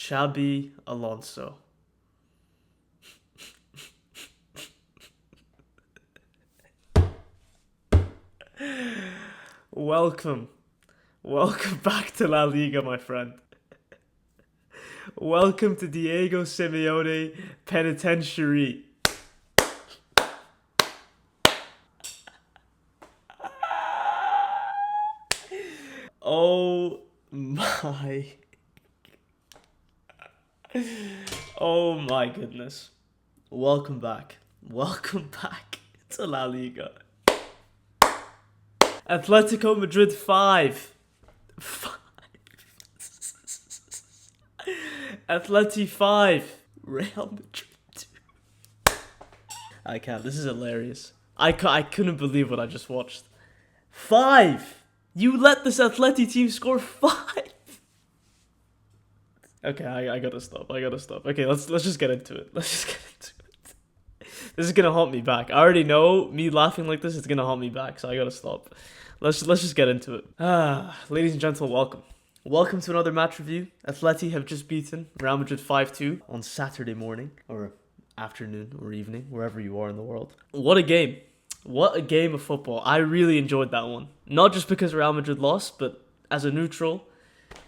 Xabi Alonso. Welcome. Welcome back to La Liga, my friend. Welcome to Diego Simeone Penitentiary. Oh my. Oh my goodness. Welcome back. Welcome back to La Liga. Atletico Madrid 5. 5. Atleti 5. Real Madrid 2. I can't. This is hilarious. I couldn't believe what I just watched. 5. You let this Atleti team score 5. Okay, I gotta stop. I gotta stop. Okay, let's just get into it. Let's just get into it. This is gonna haunt me back. I already know me laughing like this is gonna haunt me back, so I gotta stop. Let's just get into it. Ladies and gentlemen, welcome. Welcome to another match review. Atleti have just beaten Real Madrid 5-2 on Saturday morning, or afternoon, or evening, wherever you are in the world. What a game. What a game of football. I really enjoyed that one. Not just because Real Madrid lost, but as a neutral,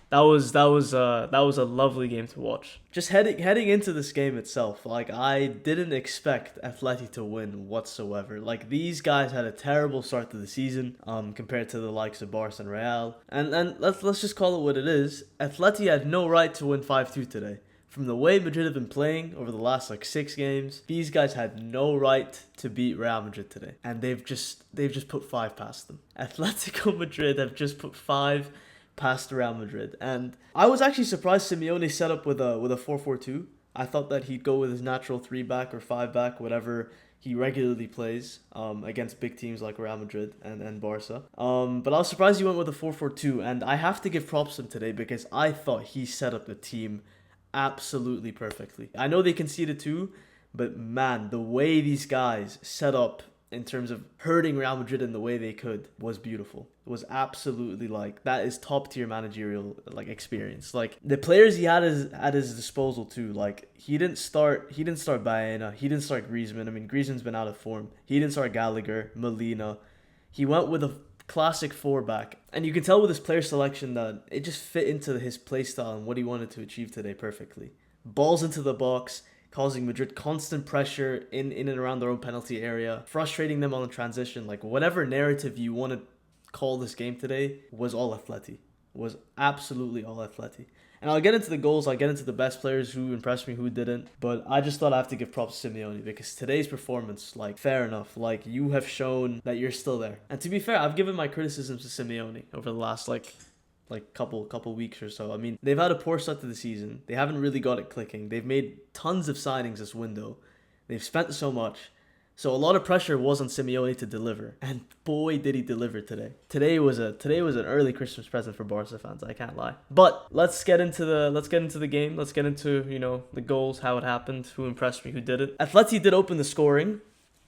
that was a lovely game to watch. Just heading into this game itself, like I didn't expect Atleti to win whatsoever. Like these guys had a terrible start to the season, compared to the likes of Barca and Real. And let's just call it what it is. Atleti had no right to win 5-2 today. From the way Madrid have been playing over the last 6 games, these guys had no right to beat Real Madrid today, and they've just put 5 past them. Atletico Madrid have just put 5 past Real Madrid, and I was actually surprised Simeone set up with a 4-4-2. I thought that he'd go with his natural 3-back or 5-back, whatever he regularly plays against big teams like Real Madrid and Barca. But I was surprised he went with a 4-4-2, and I have to give props to him today because I thought he set up the team absolutely perfectly. I know they conceded 2, but man, the way these guys set up in terms of hurting Real Madrid in the way they could was beautiful. It was absolutely that is top tier managerial experience. Like the players he had at his disposal too. Like he didn't start Baena, he didn't start Griezmann. I mean Griezmann's been out of form. He didn't start Gallagher, Molina. He went with a classic 4-back. And you can tell with his player selection that it just fit into his playstyle and what he wanted to achieve today perfectly. Balls into the box, causing Madrid constant pressure in and around their own penalty area, frustrating them on the transition. Like whatever narrative you want to call this game today was all Atleti. Was absolutely all Atleti. And I'll get into the goals, I'll get into the best players who impressed me, who didn't. But I just thought I have to give props to Simeone because today's performance, fair enough. You have shown that you're still there. And to be fair, I've given my criticisms to Simeone over the last couple weeks or so. I mean, they've had a poor start to the season. They haven't really got it clicking. They've made tons of signings this window. They've spent so much. So a lot of pressure was on Simeone to deliver. And boy did he deliver today. Today was an early Christmas present for Barca fans, I can't lie. But let's get into the game. Let's get into, the goals, how it happened, who impressed me, who didn't. Atleti did open the scoring.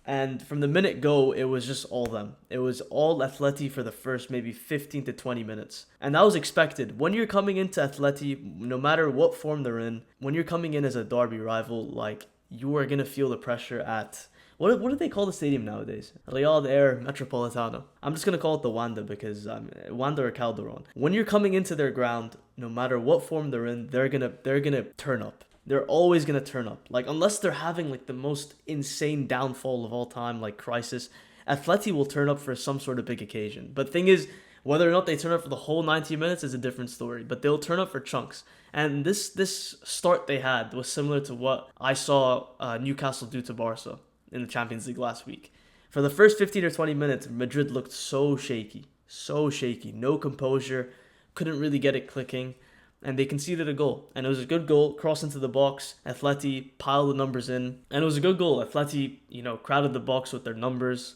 And from the minute go, it was just all them. It was all Atleti for the first maybe 15 to 20 minutes. And that was expected. When you're coming into Atleti, no matter what form they're in, when you're coming in as a derby rival, you are going to feel the pressure at... What do they call the stadium nowadays? Real Air Metropolitano. I'm just going to call it the Wanda because Wanda or Calderon. When you're coming into their ground, no matter what form they're in, they're going to turn up. They're always going to turn up. Unless they're having the most insane downfall of all time, crisis, Atleti will turn up for some sort of big occasion. But thing is, whether or not they turn up for the whole 90 minutes is a different story. But they'll turn up for chunks. And this start they had was similar to what I saw Newcastle do to Barca in the Champions League last week. For the first 15 or 20 minutes, Madrid looked so shaky. So shaky. No composure. Couldn't really get it clicking. And they conceded a goal. And it was a good goal. Cross into the box. Atleti piled the numbers in. And it was a good goal. Atleti, crowded the box with their numbers.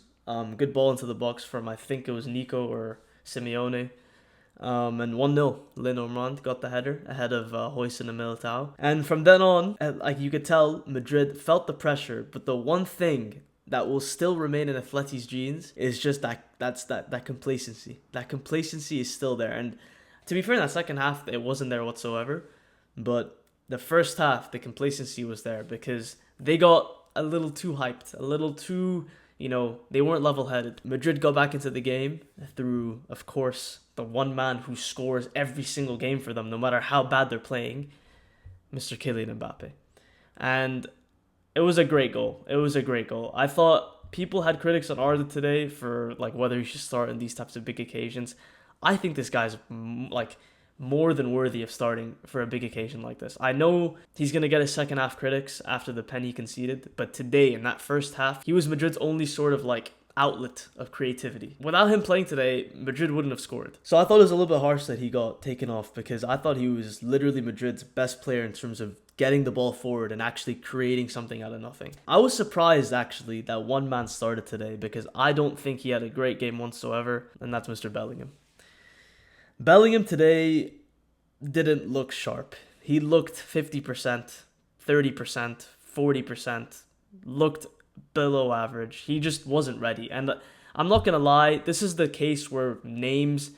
Good ball into the box from, I think it was Nico or Simeone. And 1-0. Lenormand got the header ahead of Huijsen and Militao. And from then on, you could tell, Madrid felt the pressure. But the one thing that will still remain in Atleti's genes is just that complacency. That complacency is still there. And to be fair, in that second half, it wasn't there whatsoever. But the first half, the complacency was there because they got a little too hyped, a little too, they weren't level-headed. Madrid got back into the game through, of course, the one man who scores every single game for them, no matter how bad they're playing, Mr. Kylian Mbappe. And it was a great goal. It was a great goal. I thought people had critics on Arda today for like whether he should start in these types of big occasions. I think this guy's like more than worthy of starting for a big occasion like this. I know he's going to get his second half critics after the pen he conceded, but today in that first half, he was Madrid's only sort of like outlet of creativity. Without him playing today, Madrid wouldn't have scored. So I thought it was a little bit harsh that he got taken off because I thought he was literally Madrid's best player in terms of getting the ball forward and actually creating something out of nothing. I was surprised actually that one man started today because I don't think he had a great game whatsoever, and that's Mr. Bellingham. Bellingham today didn't look sharp. He looked 50%, 30%, 40%, looked below average. He just wasn't ready. And I'm not going to lie, this is the case where names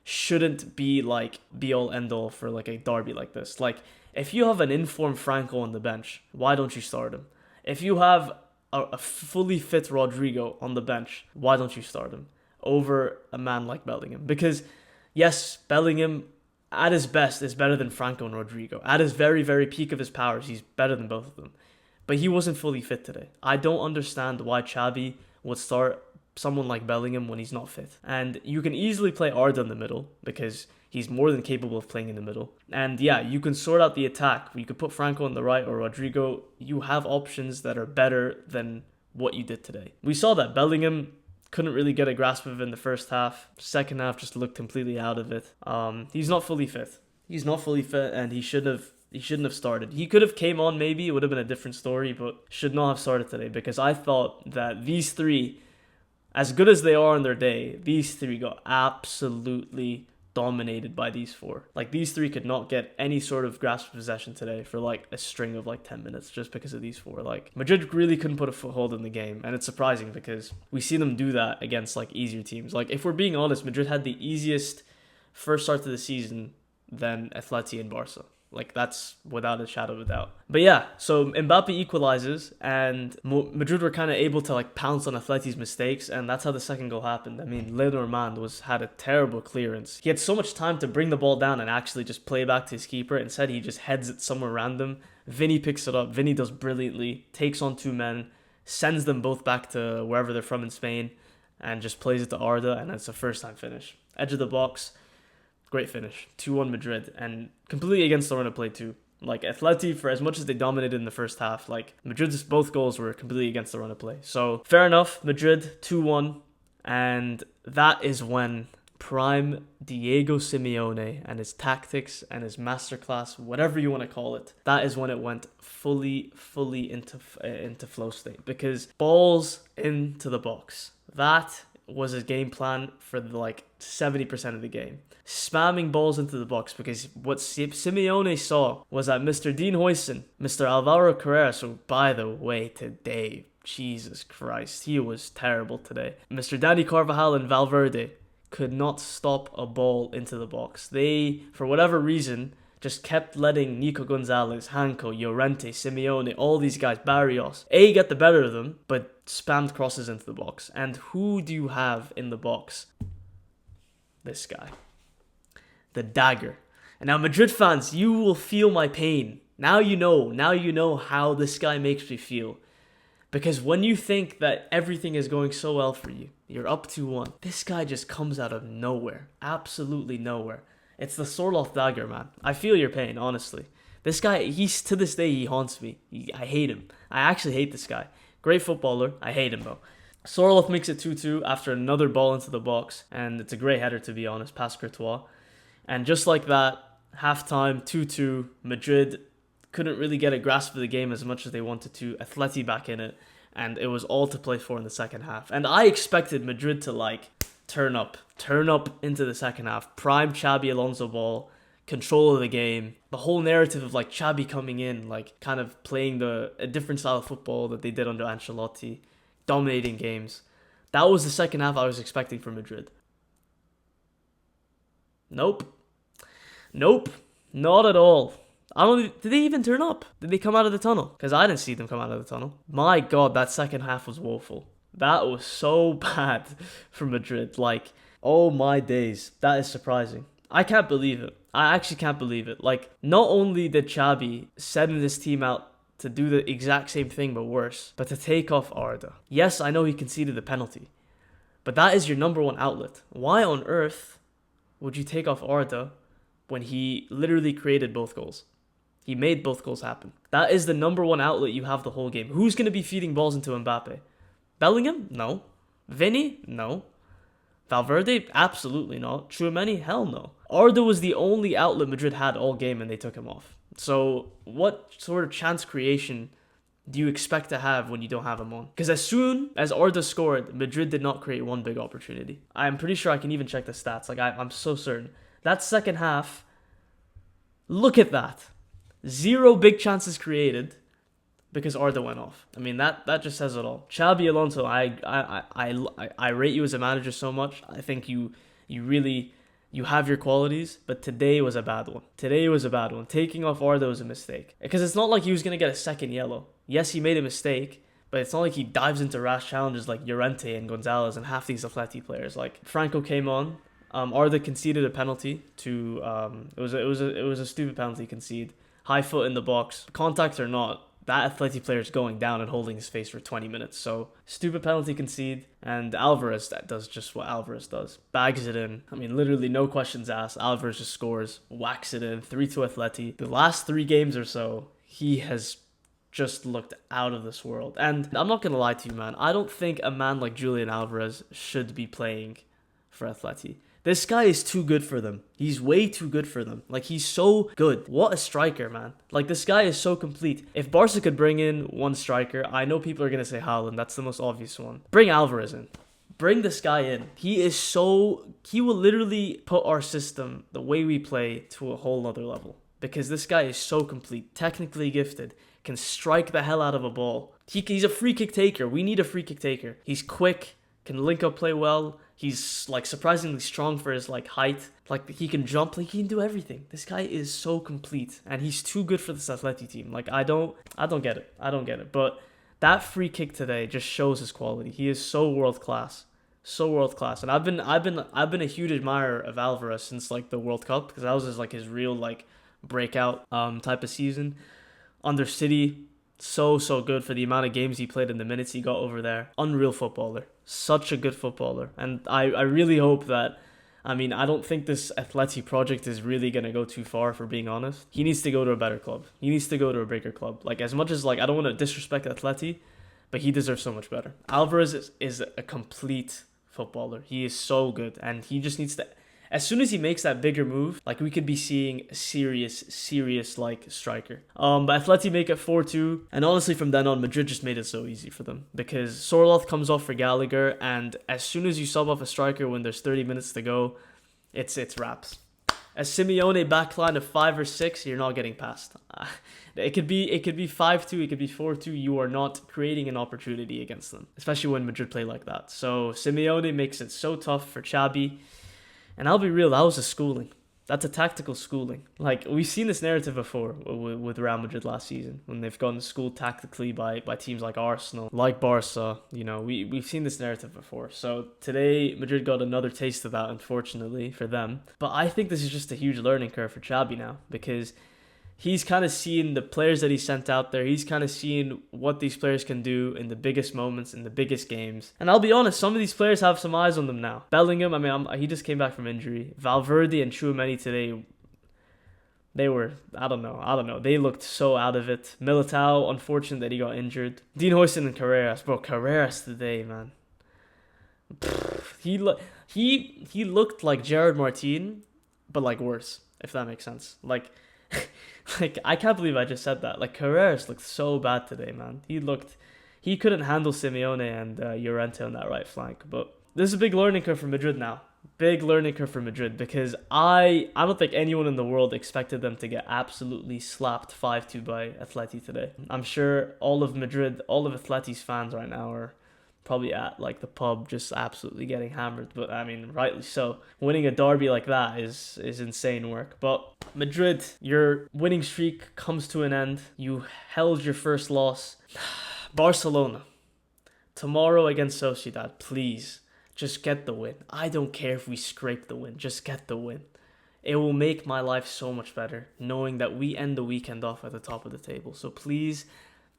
shouldn't be like be all end all for like a derby like this. Like, if you have an informed Franco on the bench, why don't you start him? If you have a fully fit Rodrigo on the bench, why don't you start him over a man like Bellingham? Because yes, Bellingham at his best is better than Franco and Rodrigo. At his very, very peak of his powers, he's better than both of them. But he wasn't fully fit today. I don't understand why Xabi would start someone like Bellingham when he's not fit. And you can easily play Arda in the middle because he's more than capable of playing in the middle. And yeah, you can sort out the attack. You could put Franco on the right or Rodrigo. You have options that are better than what you did today. We saw that Bellingham couldn't really get a grasp of it in the first half. Second half just looked completely out of it. He's not fully fit. He's not fully fit, and he shouldn't have started. He could have came on maybe. It would have been a different story, but should not have started today because I thought that these three, as good as they are on their day, these three got absolutely dominated by these four. Like, these three could not get any sort of grasp of possession today for like a string of like 10 minutes just because of these four. Like, Madrid really couldn't put a foothold in the game, and it's surprising because we see them do that against like easier teams. Like, if we're being honest, Madrid had the easiest first start to the season than Atleti and Barca. Like, that's without a shadow of a doubt. But yeah, so Mbappe equalizes, and Madrid were kind of able to like pounce on Atleti's mistakes, and that's how the second goal happened. I mean, Lenormand had a terrible clearance. He had so much time to bring the ball down and actually just play back to his keeper. Instead, he just heads it somewhere random. Vinny picks it up. Vinny does brilliantly, takes on two men, sends them both back to wherever they're from in Spain, and just plays it to Arda, and it's a first-time finish. Edge of the box. Great finish. 2-1 Madrid, and completely against the run of play too. Like, Atleti, for as much as they dominated in the first half, like, Madrid's both goals were completely against the run of play. So, fair enough, Madrid 2-1, and that is when prime Diego Simeone and his tactics and his masterclass, whatever you want to call it, that is when it went fully into flow state. Because balls into the box. That was a game plan for like 70% of the game. Spamming balls into the box, because what Simeone saw was that Mr. Dean Huijsen, Mr. Alvaro Carrera, so by the way, today, Jesus Christ, he was terrible today. Mr. Dani Carvajal and Valverde could not stop a ball into the box. They, for whatever reason, just kept letting Nico Gonzalez, Hanco, Llorente, Simeone, all these guys, Barrios, get the better of them, but spammed crosses into the box. And who do you have in the box? This guy. The dagger. And now, Madrid fans, you will feel my pain. Now you know how this guy makes me feel. Because when you think that everything is going so well for you, you're up 2-1, this guy just comes out of nowhere. Absolutely nowhere. It's the Sorloth dagger, man. I feel your pain, honestly. This guy, to this day, he haunts me. I hate him. I actually hate this guy. Great footballer. I hate him, though. Sorloth makes it 2-2 after another ball into the box. And it's a great header, to be honest, past Courtois. And just like that, halftime, 2-2, Madrid couldn't really get a grasp of the game as much as they wanted to. Atleti back in it, and it was all to play for in the second half. And I expected Madrid to, like, turn up into the second half. Prime Xabi Alonso ball, control of the game. The whole narrative of, like, Xabi coming in, like, kind of playing a different style of football that they did under Ancelotti, dominating games. That was the second half I was expecting from Madrid. Nope, not at all. I don't. Did they even turn up? Did they come out of the tunnel? Because I didn't see them come out of the tunnel. My God, that second half was woeful. That was so bad for Madrid. Like, oh my days, that is surprising. I can't believe it. I actually can't believe it. Like, not only did Xabi send this team out to do the exact same thing but worse, but to take off Arda. Yes, I know he conceded the penalty, but that is your number one outlet. Why on earth would you take off Arda when he literally created both goals? He made both goals happen. That is the number one outlet you have the whole game. Who's going to be feeding balls into Mbappe? Bellingham? No. Vinny? No. Valverde? Absolutely not. Tchouaméni? Hell no. Arda was the only outlet Madrid had all game and they took him off. So what sort of chance creation do you expect to have when you don't have him on? Because as soon as Arda scored, Madrid did not create one big opportunity. I'm pretty sure I can even check the stats. Like, I'm so certain. That second half, look at that. 0 big chances created because Arda went off. I mean, that just says it all. Xabi Alonso, I rate you as a manager so much. I think you really, you have your qualities, but today was a bad one. Today was a bad one. Taking off Arda was a mistake. Because it's not like he was going to get a second yellow. Yes, he made a mistake, but it's not like he dives into rash challenges like Llorente and Gonzalez and half these Atleti players. Like, Franco came on. Arda conceded a penalty to it was a stupid penalty concede. High foot in the box. Contact or not, that Atleti player is going down and holding his face for 20 minutes. So, stupid penalty concede. And Alvarez, that does just what Alvarez does. Bags it in. I mean, literally no questions asked. Alvarez just scores. Whacks it in. 3-2 Atleti. The last 3 games or so, he has just looked out of this world. And I'm not going to lie to you, man. I don't think a man like Julian Alvarez should be playing for Atleti. This guy is too good for them. He's way too good for them. Like, he's so good. What a striker, man. Like, this guy is so complete. If Barca could bring in one striker, I know people are going to say Haaland. That's the most obvious one. Bring Alvarez in. Bring this guy in. He will literally put our system, the way we play, to a whole other level. Because this guy is so complete. Technically gifted. Can strike the hell out of a ball. He's a free kick taker. We need a free kick taker. He's quick. Can link up play well. He's like surprisingly strong for his like height. Like, he can jump. Like, he can do everything. This guy is so complete, and he's too good for this Atleti team. Like, I don't get it. I don't get it. But that free kick today just shows his quality. He is so world class, And I've been a huge admirer of Alvarez since like the World Cup, because that was his real like breakout type of season under City. So good for the amount of games he played and the minutes he got over there. Unreal footballer. Such a good footballer. And I really hope that, I mean, I don't think this Atleti project is really going to go too far, for being honest. He needs to go to a better club. He needs to go to a bigger club. Like, as much as, like, I don't want to disrespect Atleti, but he deserves so much better. Alvarez is a complete footballer. He is so good. And he just needs to... As soon as he makes that bigger move, like, we could be seeing a serious, like, striker. But Atleti make it 4-2. And honestly, from then on, Madrid just made it so easy for them. Because Sorloth comes off for Gallagher, and as soon as you sub off a striker when there's 30 minutes to go, it's wraps. A Simeone backline of 5 or 6, you're not getting past. It could be 5-2, it could be 4-2. You are not creating an opportunity against them, especially when Madrid play like that. So Simeone makes it so tough for Xabi. And I'll be real, that was a schooling. That's a tactical schooling. Like, we've seen this narrative before with Real Madrid last season, when they've gotten schooled tactically by teams like Arsenal, like Barca. You know, we've seen this narrative before. So today, Madrid got another taste of that, unfortunately, for them. But I think this is just a huge learning curve for Xabi now, because he's kind of seen the players that he sent out there. He's kind of seen what these players can do in the biggest moments, in the biggest games. And I'll be honest, some of these players have some eyes on them now. Bellingham, I mean, he just came back from injury. Valverde and Tchouaméni today, they were, I don't know. They looked so out of it. Militao, unfortunate that he got injured. Dean Huijsen and Carreras. Bro, Carreras today, man. He looked like Gerard Martin, but like worse, if that makes sense. Like, I can't believe I just said that. Like, Carreras looked so bad today, man. He couldn't handle Simeone and Llorente on that right flank. But this is a big learning curve for Madrid now. Big learning curve for Madrid, because I don't think anyone in the world expected them to get absolutely slapped 5-2 by Atleti today. I'm sure all of Atleti's fans right now are probably at like the pub, just absolutely getting hammered. But I mean, rightly so. Winning a derby like that is insane work. But Madrid, your winning streak comes to an end. You held your first loss. Barcelona, tomorrow against Sociedad, please just get the win. I don't care if we scrape the win, just get the win. It will make my life so much better knowing that we end the weekend off at the top of the table. So please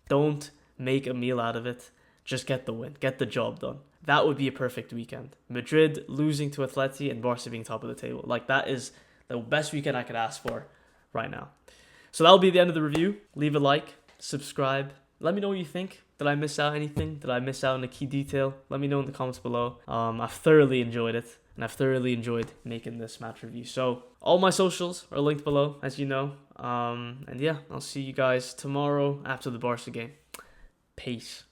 don't make a meal out of it. Just get the win, get the job done. That would be a perfect weekend. Madrid losing to Atleti and Barca being top of the table. Like, that is the best weekend I could ask for right now. So that'll be the end of the review. Leave a like, subscribe. Let me know what you think. Did I miss out anything? Did I miss out on a key detail? Let me know in the comments below. I've thoroughly enjoyed it, and I've thoroughly enjoyed making this match review. So all my socials are linked below, as you know. And yeah, I'll see you guys tomorrow after the Barca game. Peace.